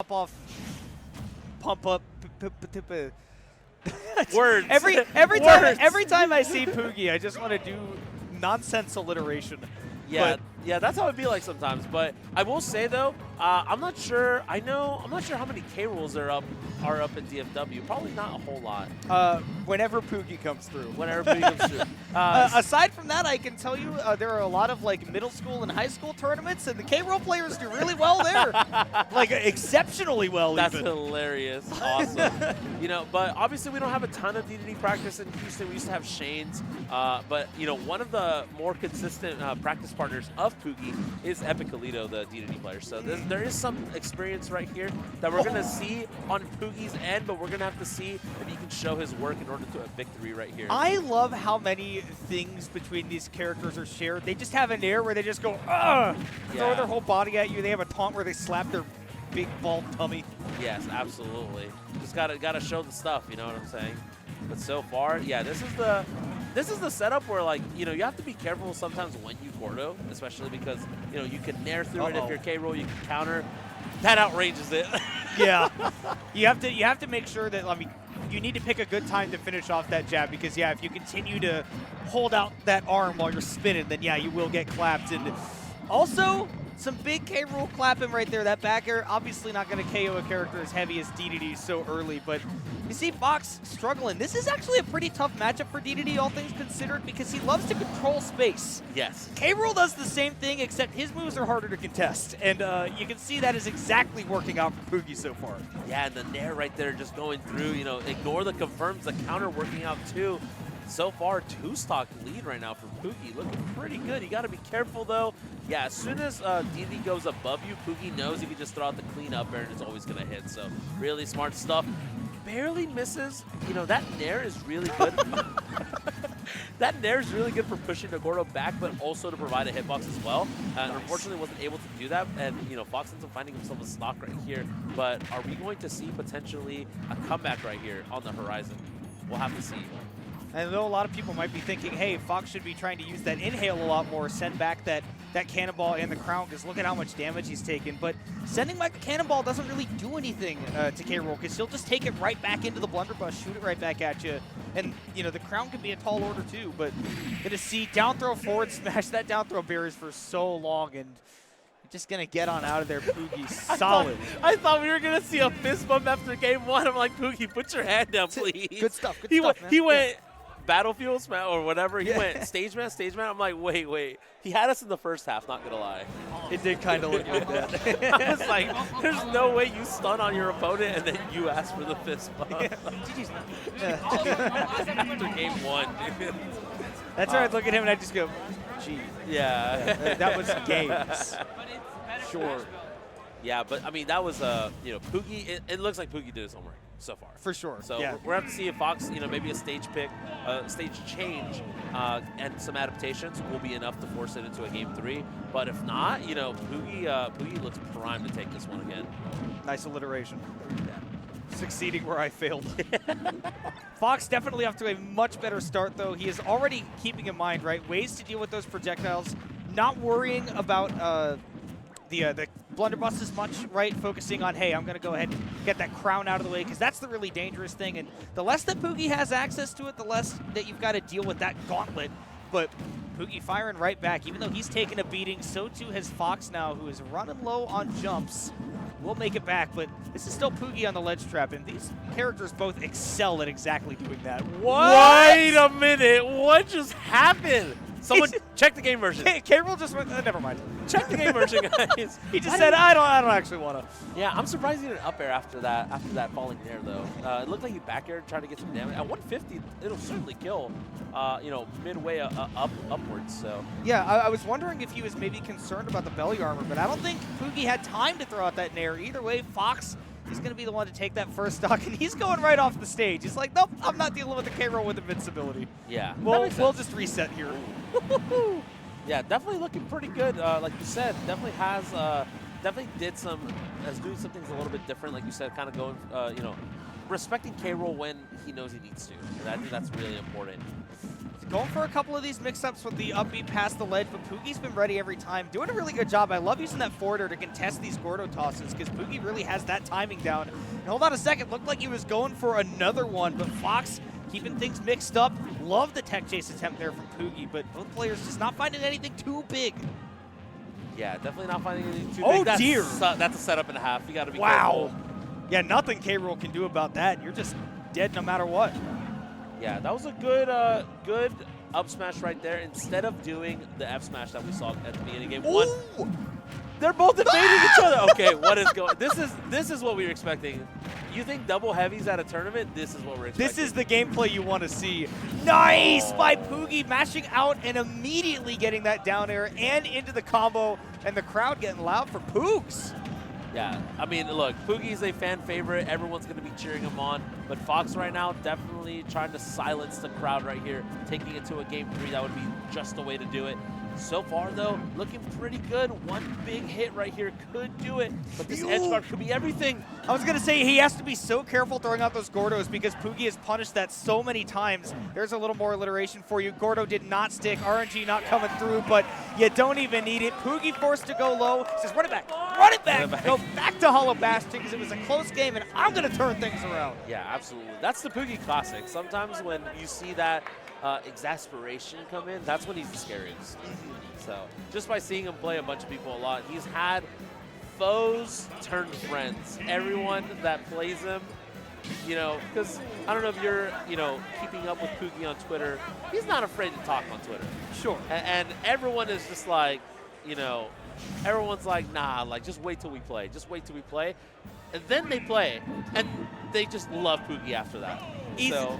pop off, pump up. Words. Every time I see Pugi, I just want to do nonsense alliteration. Yeah, yeah, that's how it'd be like sometimes. But I will say though, I'm not sure. I'm not sure how many K rules are up in DFW. Probably not a whole lot. Whenever Pugi comes through. Whenever Pugi comes through. Aside from that, I can tell you there are a lot of like middle school and high school tournaments, and the K roll players do really well there, like exceptionally well. That's even. hilarious. Awesome. You know, but obviously we don't have a ton of DDD practice in Houston. We used to have Shane's, but you know, one of the more consistent practice partners of Pugi is Epic Alito, the DDD player. So there is some experience right here that we're gonna see on Pugi's end, but we're gonna have to see if he can show his work in order to a victory right here. I love how many things between these characters are shared. They just have an air where they just go, ugh, throw their whole body at you. They have a taunt where they slap their big bald tummy. Yes, absolutely. Just gotta show the stuff, you know what I'm saying? But so far, yeah, this is the setup where, like, you know, you have to be careful sometimes when you Gordo, especially because, you know, you can nair through it if you're K roll, you can counter. That outranges it. Yeah, you have to make sure that, I mean, you need to pick a good time to finish off that jab because, yeah, if you continue to hold out that arm while you're spinning, then, yeah, you will get clapped. And also, some big K roll clapping right there. That back air, obviously not going to KO a character as heavy as DDD so early, but you see Fox struggling. This is actually a pretty tough matchup for DDD, all things considered, because he loves to control space. Yes. K roll does the same thing, except his moves are harder to contest, and you can see that is exactly working out for Pugi so far. Yeah, and the nair right there just going through, you know, ignore the confirms, the counter working out too. So far, 2-stock lead right now for Pugi. Looking pretty good. You got to be careful, though. Yeah, as soon as DD goes above you, Pugi knows he can just throw out the clean up air and it's always going to hit. So really smart stuff. Barely misses. You know, that nair is really good. That nair is really good for pushing Gordo back, but also to provide a hitbox as well. Nice. Unfortunately, wasn't able to do that. And, you know, Fox ends up finding himself a stock right here. But are we going to see potentially a comeback right here on the horizon? We'll have to see. I know a lot of people might be thinking, hey, Fox should be trying to use that inhale a lot more, send back that cannonball and the crown, because look at how much damage he's taken. But sending back the cannonball doesn't really do anything to K-Roll, because he'll just take it right back into the blunderbuss, shoot it right back at you. And, you know, the crown can be a tall order too, but gonna see down throw forward smash. That down throw barriers for so long, and just gonna get on out of there, Pugi. Solid. I thought we were gonna see a fist bump after game one. I'm like, Pugi, put your hand down, please. Good stuff. Good stuff, man. He went Battlefield or whatever. He went stage man. I'm like, wait. He had us in the first half, not gonna lie. It did kind of look like that. I was like, there's no way you stun on your opponent and then you ask for the fist bump. After game one. That's all right. Look at him and I just go, gee. Yeah. That was games. Sure. Yeah, but I mean, that was, you know, Pugi, it looks like Pugi did his homework so far. For sure. So yeah. we're going to have to see if Fox, you know, maybe a stage pick, stage change, and some adaptations will be enough to force it into a game 3. But if not, you know, Pugi looks primed to take this one again. Nice alliteration. Succeeding where I failed. Fox definitely off to a much better start, though. He is already keeping in mind, right, ways to deal with those projectiles, not worrying about the blunderbuss as much, right? Focusing on, hey, I'm going to go ahead and get that crown out of the way, because that's the really dangerous thing. And the less that Pugi has access to it, the less that you've got to deal with that gauntlet. But Pugi firing right back. Even though he's taken a beating, so too has Fox now, who is running low on jumps. Will make it back, but this is still Pugi on the ledge trap, and these characters both excel at exactly doing that. What? Wait a minute. What just happened? Someone check the game version. K-Roll just went, never mind. Check the game version, guys. He just said, I don't actually want to. Yeah, I'm surprised he did an up air after that falling there, though. It looked like he back aired trying to get some damage. At 150, it'll certainly kill, you know, midway upwards, so. Yeah, I was wondering if he was maybe concerned about the belly armor, but I don't think Pugi had time to throw out that nair. Either way, Fox is going to be the one to take that first stock, and he's going right off the stage. He's like, nope, I'm not dealing with the K-Roll with invincibility. Yeah. We'll just reset here. Yeah, definitely looking pretty good. Like you said, definitely is doing some things a little bit different. Like you said, kind of going, you know, respecting K-Roll when he knows he needs to. And I think that's really important. going for a couple of these mix-ups with the upbeat past the ledge, but Pugi's been ready every time. Doing a really good job. I love using that forwarder to contest these Gordo tosses because Pugi really has that timing down. And hold on a second, looked like he was going for another one, but Fox keeping things mixed up. Love the tech chase attempt there from Pugi, but both players just not finding anything too big. Yeah, definitely not finding anything too Oh, big. dear. That's a setup and a half. You got to be Wow. careful. Yeah, nothing K-Rool can do about that. You're just dead no matter what. Yeah, that was a good good up smash right there. Instead of doing the F smash that we saw at the beginning of game one, they're both evading each other. Okay, what is going? This is what we were expecting. You think double heavies at a tournament? This is what we're expecting. This is the gameplay you want to see. Nice by Pugi, mashing out and immediately getting that down air and into the combo, and the crowd getting loud for Poogs. Yeah, I mean, look, Pugi's a fan favorite. Everyone's going to be cheering him on. But Fox right now definitely trying to silence the crowd right here, taking it to a game 3. That would be just the way to do it. So far, though, looking pretty good. One big hit right here could do it, but this edge guard could be everything. I was going to say, he has to be so careful throwing out those Gordos because Pugi has punished that so many times. There's a little more alliteration for you. Gordo did not stick. RNG not coming through, but you don't even need it. Pugi forced to go low. Says, run it back. Run it back. Go back to Hollow Bastion because it was a close game, and I'm going to turn things around. Yeah, absolutely. That's the Pugi classic. Sometimes when you see that exasperation come in, that's when he's the scariest. So just by seeing him play a bunch of people a lot, he's had foes turn friends. Everyone that plays him, you know, because I don't know if you're, you know, keeping up with Pugi on Twitter. He's not afraid to talk on Twitter. Sure. And everyone is just like, you know, everyone's like, nah, like just wait till we play. Just wait till we play. And then they play, and they just love Pugi after that. So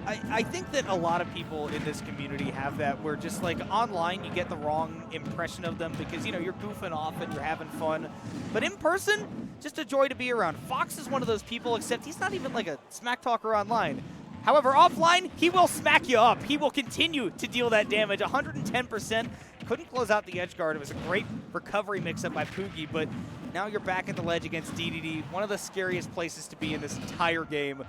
I think that a lot of people in this community have that where just like online you get the wrong impression of them because, you know, you're goofing off and you're having fun. But in person, just a joy to be around. Fox is one of those people, except he's not even like a smack talker online. However, offline, he will smack you up. He will continue to deal that damage, 110%. Couldn't close out the edge guard. It was a great recovery mix-up by Pugi, but now you're back at the ledge against DDD, one of the scariest places to be in this entire game.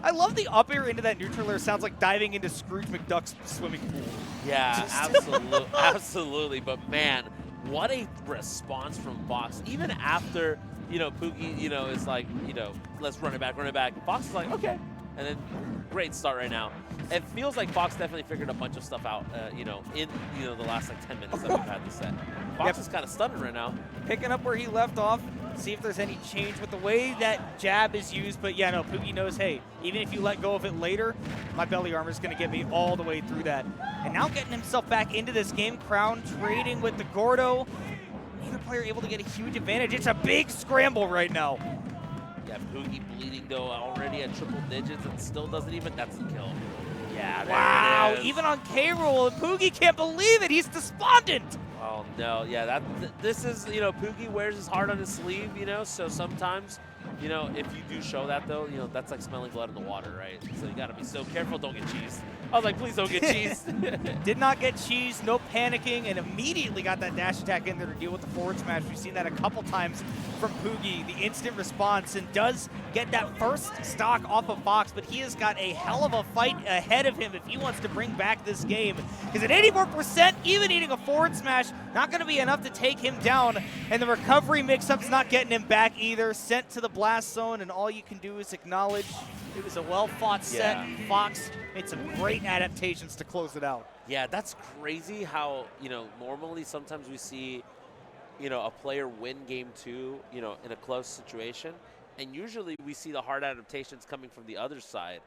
I love the up air into that neutral air. Sounds like diving into Scrooge McDuck's swimming pool. yeah, absolutely, absolutely. But man, what a response from Fox. Even after, you know, Pugi, you know, is like, you know, let's run it back, run it back. Fox is like, okay. And then great start right now. It feels like Fox definitely figured a bunch of stuff out, you know, in, you know, the last like 10 minutes that we've had this set. Fox is kind of stunning right now. Picking up where he left off, see if there's any change with the way that jab is used. But yeah, no, Pugi knows, hey, even if you let go of it later, my belly armor is going to get me all the way through that. And now getting himself back into this game, Crown trading with the Gordo. Neither player able to get a huge advantage. It's a big scramble right now. Yeah, Pugi bleeding though already at triple digits and still doesn't even, that's the kill. Yeah, there Wow, it is. even on K-Rool, Pugi can't believe it. He's despondent. Oh no, yeah, this is, you know, Pugi wears his heart on his sleeve, you know, so sometimes, you know, if you do show that though, you know, that's like smelling blood in the water, right? So you gotta be so careful, don't get cheesed. I was like, please don't get cheesed. Did not get cheese, no panicking, and immediately got that dash attack in there to deal with the forward smash. We've seen that a couple times from Pugi, the instant response, and does get that first stock off of Fox, but he has got a hell of a fight ahead of him if he wants to bring back this game. Because at 84%, even eating a forward smash, not going to be enough to take him down, and the recovery mix-up's not getting him back either. Sent to the blast zone, and all you can do is acknowledge it was a well-fought set. Fox made some great adaptations to close it out. Yeah, that's crazy how, you know, normally sometimes we see, you know, a player win game 2, you know, in a close situation, and usually we see the hard adaptations coming from the other side.